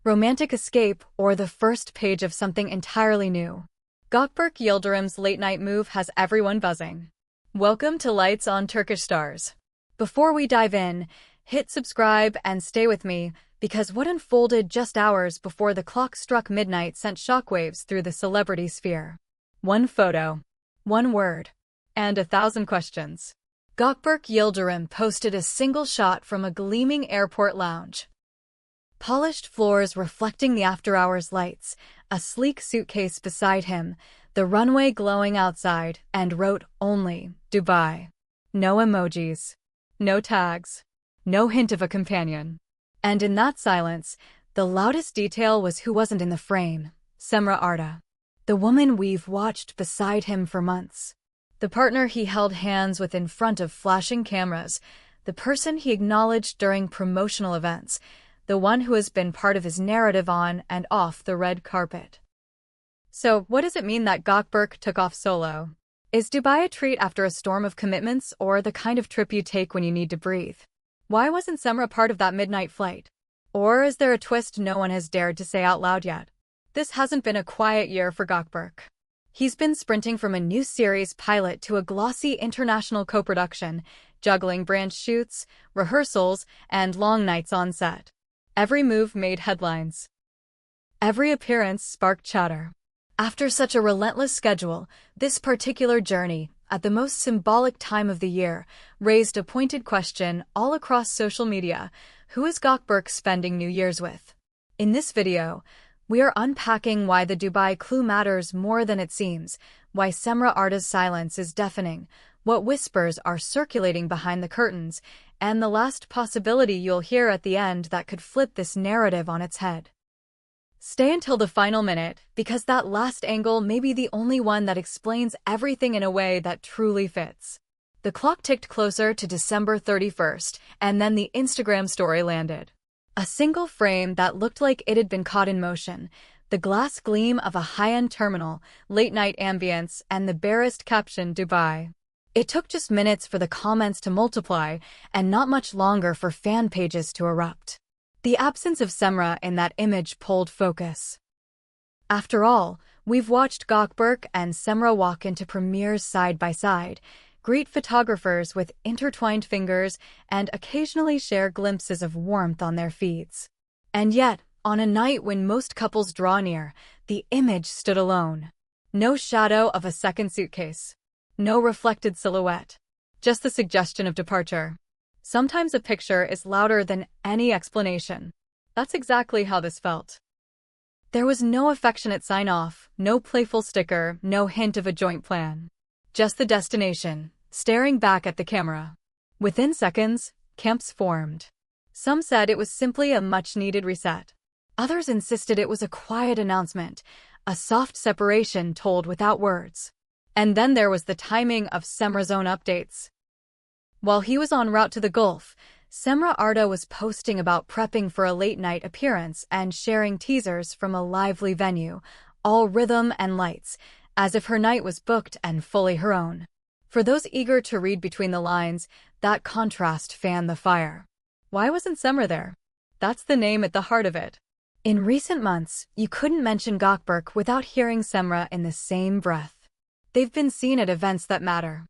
romantic escape, or the first page of something entirely new. Gökberk Yıldırım's late-night move has everyone buzzing. Welcome to Lights on Turkish Stars. Before we dive in, hit subscribe and stay with me, because what unfolded just hours before the clock struck midnight sent shockwaves through the celebrity sphere. One photo, one word, and 1,000 questions. Gökberk Yıldırım posted a single shot from a gleaming airport lounge. Polished floors reflecting the after-hours lights, a sleek suitcase beside him, the runway glowing outside, and wrote only, Dubai. No emojis. No tags. No hint of a companion. And in that silence, the loudest detail was who wasn't in the frame, Cemre Arda. The woman we've watched beside him for months. The partner he held hands with in front of flashing cameras, the person he acknowledged during promotional events, the one who has been part of his narrative on and off the red carpet. So, what does it mean that Gökberk took off solo? Is Dubai a treat after a storm of commitments, or the kind of trip you take when you need to breathe? Why wasn't Cemre part of that midnight flight? Or is there a twist no one has dared to say out loud yet? This hasn't been a quiet year for Gökberk. He's been sprinting from a new series pilot to a glossy international co-production, juggling brand shoots, rehearsals, and long nights on set. Every move made headlines. Every appearance sparked chatter. After such a relentless schedule, this particular journey, at the most symbolic time of the year, raised a pointed question all across social media. Who is Gökberk spending New Year's with? In this video, we are unpacking why the Dubai clue matters more than it seems, why Cemre Arda's silence is deafening, what whispers are circulating behind the curtains, and the last possibility you'll hear at the end that could flip this narrative on its head. Stay until the final minute, because that last angle may be the only one that explains everything in a way that truly fits. The clock ticked closer to December 31st, and then the Instagram story landed. A single frame that looked like it had been caught in motion, the glass gleam of a high-end terminal, late-night ambience, and the barest caption Dubai. It took just minutes for the comments to multiply, and not much longer for fan pages to erupt. The absence of Cemre in that image pulled focus. After all, we've watched Gökberk and Cemre walk into premieres side by side, greet photographers with intertwined fingers, and occasionally share glimpses of warmth on their feeds. And yet, on a night when most couples draw near, the image stood alone. No shadow of a second suitcase. No reflected silhouette. Just the suggestion of departure. Sometimes a picture is louder than any explanation. That's exactly how this felt. There was no affectionate sign-off, no playful sticker, no hint of a joint plan. Just the destination, staring back at the camera. Within seconds, camps formed. Some said it was simply a much-needed reset. Others insisted it was a quiet announcement, a soft separation told without words. And then there was the timing of Cemre's own updates. While he was en route to the Gulf, Cemre Arda was posting about prepping for a late-night appearance and sharing teasers from a lively venue, all rhythm and lights, as if her night was booked and fully her own. For those eager to read between the lines, that contrast fanned the fire. Why wasn't Cemre there? That's the name at the heart of it. In recent months, you couldn't mention Gökberk without hearing Cemre in the same breath. They've been seen at events that matter.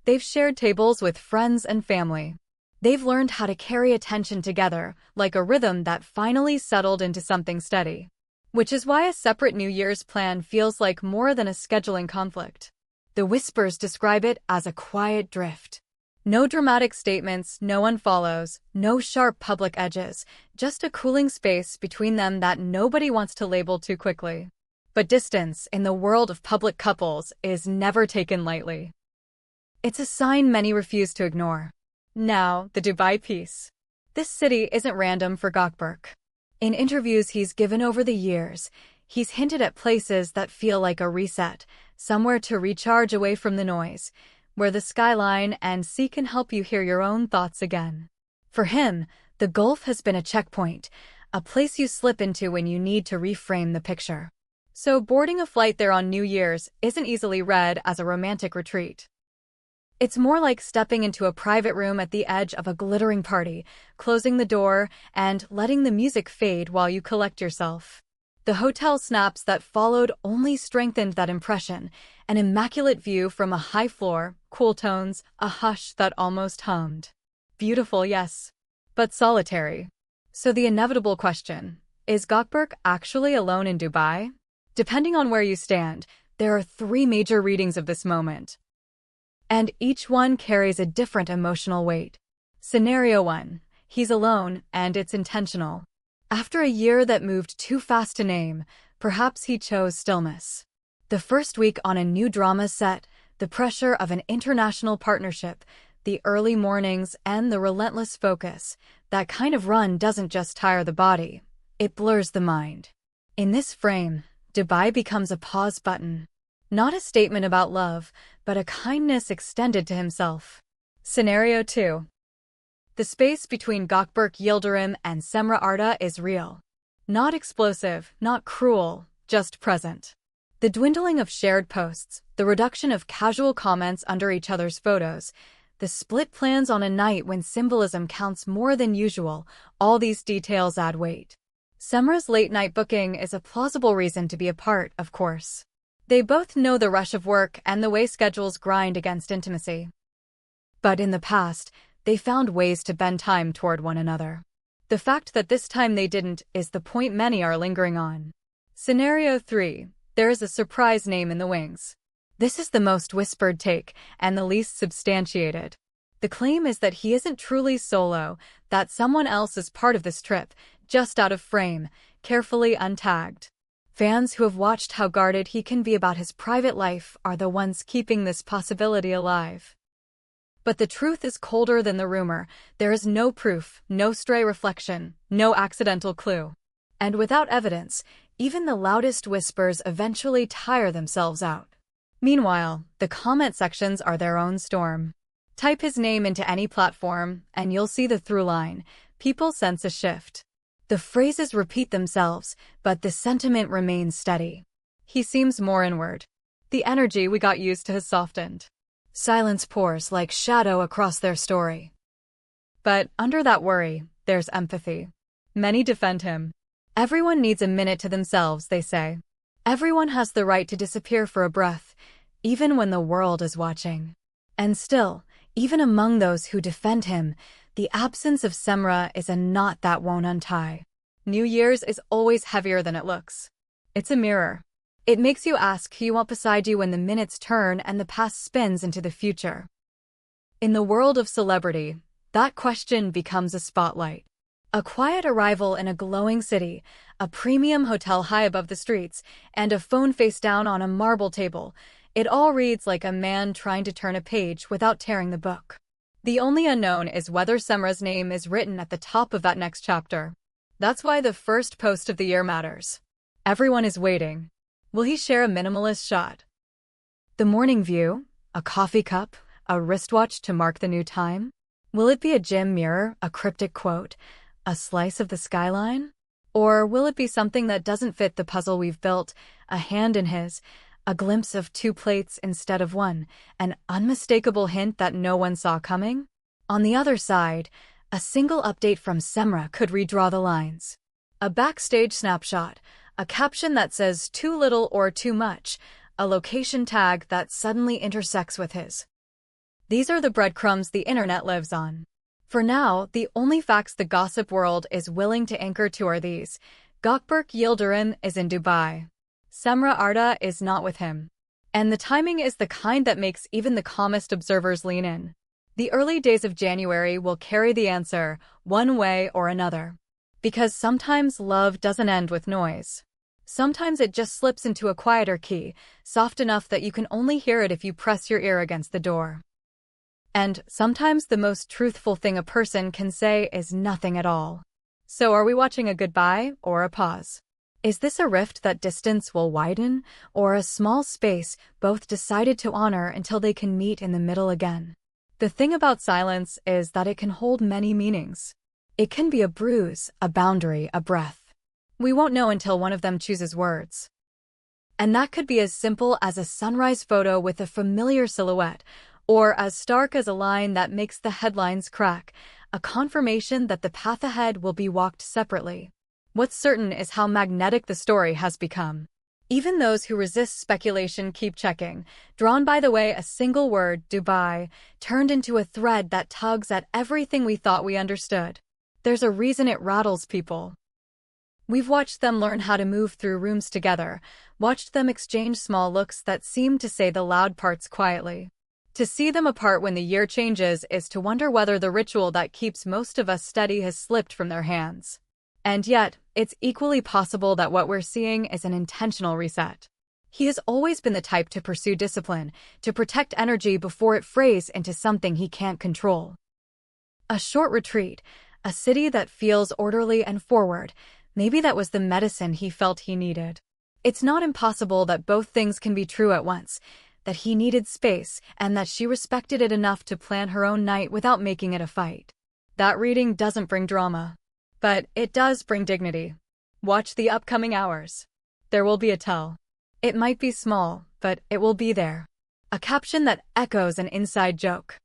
They've shared tables with friends and family. They've learned how to carry attention together, like a rhythm that finally settled into something steady. Which is why a separate New Year's plan feels like more than a scheduling conflict. The whispers describe it as a quiet drift. No dramatic statements, no unfollows, no sharp public edges, just a cooling space between them that nobody wants to label too quickly. But distance, in the world of public couples, is never taken lightly. It's a sign many refuse to ignore. Now, the Dubai piece. This city isn't random for Gökberk. In interviews he's given over the years, he's hinted at places that feel like a reset, somewhere to recharge away from the noise, where the skyline and sea can help you hear your own thoughts again. For him, the Gulf has been a checkpoint, a place you slip into when you need to reframe the picture. So boarding a flight there on New Year's isn't easily read as a romantic retreat. It's more like stepping into a private room at the edge of a glittering party, closing the door, and letting the music fade while you collect yourself. The hotel snaps that followed only strengthened that impression, an immaculate view from a high floor, cool tones, a hush that almost hummed. Beautiful, yes, but solitary. So the inevitable question, is Gökberk actually alone in Dubai? Depending on where you stand, there are 3 major readings of this moment, and each one carries a different emotional weight. Scenario 1. He's alone, and it's intentional. After a year that moved too fast to name, perhaps he chose stillness. The first week on a new drama set, the pressure of an international partnership, the early mornings, and the relentless focus, that kind of run doesn't just tire the body, it blurs the mind. In this frame, Dubai becomes a pause button. Not a statement about love, but a kindness extended to himself. Scenario 2. The space between Gökberk Yıldırım and Cemre Arda is real. Not explosive, not cruel, just present. The dwindling of shared posts, the reduction of casual comments under each other's photos, the split plans on a night when symbolism counts more than usual, all these details add weight. Cemre's late-night booking is a plausible reason to be apart, of course. They both know the rush of work and the way schedules grind against intimacy. But in the past, they found ways to bend time toward one another. The fact that this time they didn't is the point many are lingering on. Scenario 3. There is a surprise name in the wings. This is the most whispered take, and the least substantiated. The claim is that he isn't truly solo, that someone else is part of this trip, just out of frame, carefully untagged. Fans who have watched how guarded he can be about his private life are the ones keeping this possibility alive. But the truth is colder than the rumor. There is no proof, no stray reflection, no accidental clue. And without evidence, even the loudest whispers eventually tire themselves out. Meanwhile, the comment sections are their own storm. Type his name into any platform, and you'll see the through line. People sense a shift. The phrases repeat themselves, but the sentiment remains steady. He seems more inward. The energy we got used to has softened. Silence pours like shadow across their story. But under that worry, there's empathy. Many defend him. Everyone needs a minute to themselves, they say. Everyone has the right to disappear for a breath, even when the world is watching. And still, even among those who defend him, the absence of Cemre is a knot that won't untie. New Year's is always heavier than it looks. It's a mirror. It makes you ask who you want beside you when the minutes turn and the past spins into the future. In the world of celebrity, that question becomes a spotlight. A quiet arrival in a glowing city, a premium hotel high above the streets, and a phone face down on a marble table. It all reads like a man trying to turn a page without tearing the book. The only unknown is whether Cemre's name is written at the top of that next chapter. That's why the first post of the year matters. Everyone is waiting. Will he share a minimalist shot? The morning view? A coffee cup? A wristwatch to mark the new time? Will it be a gym mirror, a cryptic quote, a slice of the skyline? Or will it be something that doesn't fit the puzzle we've built, a hand in his, a glimpse of 2 plates instead of 1, an unmistakable hint that no one saw coming? On the other side, a single update from Cemre could redraw the lines. A backstage snapshot, a caption that says too little or too much, a location tag that suddenly intersects with his. These are the breadcrumbs the internet lives on. For now, the only facts the gossip world is willing to anchor to are these. Gökberk Yıldırım is in Dubai. Cemre Arda is not with him. And the timing is the kind that makes even the calmest observers lean in. The early days of January will carry the answer, one way or another. Because sometimes love doesn't end with noise. Sometimes it just slips into a quieter key, soft enough that you can only hear it if you press your ear against the door. And sometimes the most truthful thing a person can say is nothing at all. So are we watching a goodbye or a pause? Is this a rift that distance will widen, or a small space both decided to honor until they can meet in the middle again? The thing about silence is that it can hold many meanings. It can be a bruise, a boundary, a breath. We won't know until one of them chooses words. And that could be as simple as a sunrise photo with a familiar silhouette, Or as stark as a line that makes the headlines crack, a confirmation that the path ahead will be walked separately. What's certain is how magnetic the story has become. Even those who resist speculation keep checking, drawn by the way a single word, Dubai, turned into a thread that tugs at everything we thought we understood. There's a reason it rattles people. We've watched them learn how to move through rooms together, watched them exchange small looks that seem to say the loud parts quietly. To see them apart when the year changes is to wonder whether the ritual that keeps most of us steady has slipped from their hands. And yet, it's equally possible that what we're seeing is an intentional reset. He has always been the type to pursue discipline, to protect energy before it frays into something he can't control. A short retreat, a city that feels orderly and forward, maybe that was the medicine he felt he needed. It's not impossible that both things can be true at once, that he needed space and that she respected it enough to plan her own night without making it a fight. That reading doesn't bring drama. But it does bring dignity. Watch the upcoming hours. There will be a tell. It might be small, but it will be there. A caption that echoes an inside joke.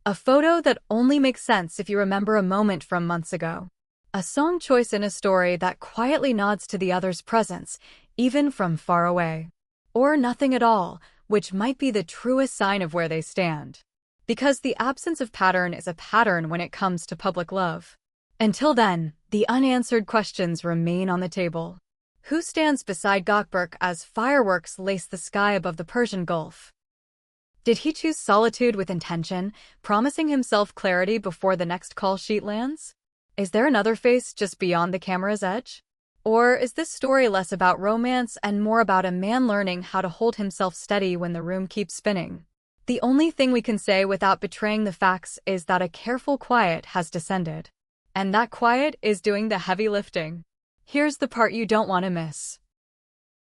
A photo that only makes sense if you remember a moment from months ago. A song choice in a story that quietly nods to the other's presence, even from far away. Or nothing at all, which might be the truest sign of where they stand. Because the absence of pattern is a pattern when it comes to public love. Until then, the unanswered questions remain on the table. Who stands beside Gökberk as fireworks lace the sky above the Persian Gulf? Did he choose solitude with intention, promising himself clarity before the next call sheet lands? Is there another face just beyond the camera's edge? Or is this story less about romance and more about a man learning how to hold himself steady when the room keeps spinning? The only thing we can say without betraying the facts is that a careful quiet has descended. And that quiet is doing the heavy lifting. Here's the part you don't want to miss.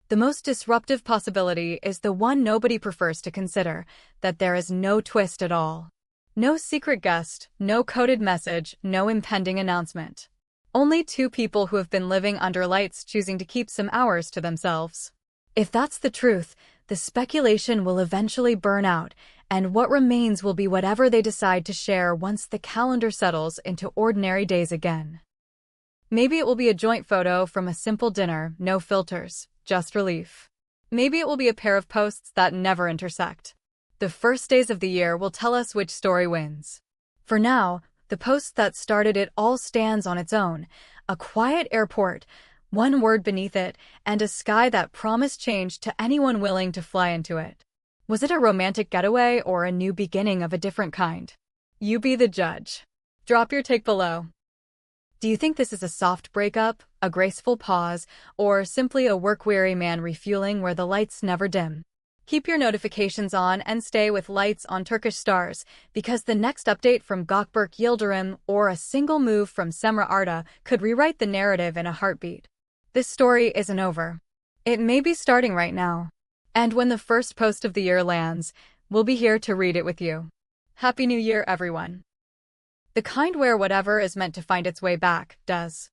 The most disruptive possibility is the one nobody prefers to consider, that there is no twist at all. No secret guest, no coded message, no impending announcement. Only two people who have been living under lights choosing to keep some hours to themselves. If that's the truth, the speculation will eventually burn out, and what remains will be whatever they decide to share once the calendar settles into ordinary days again. Maybe it will be a joint photo from a simple dinner, no filters, just relief. Maybe it will be a pair of posts that never intersect. The first days of the year will tell us which story wins. For now, the post that started it all stands on its own, a quiet airport, one word beneath it, and a sky that promised change to anyone willing to fly into it. Was it a romantic getaway or a new beginning of a different kind? You be the judge. Drop your take below. Do you think this is a soft breakup, a graceful pause, or simply a work-weary man refueling where the lights never dim? Keep your notifications on and stay with Lights on Turkish Stars, because the next update from Gökberk Yıldırım or a single move from Cemre Arda could rewrite the narrative in a heartbeat. This story isn't over. It may be starting right now. And when the first post of the year lands, we'll be here to read it with you. Happy New Year, everyone. The kind where whatever is meant to find its way back, does.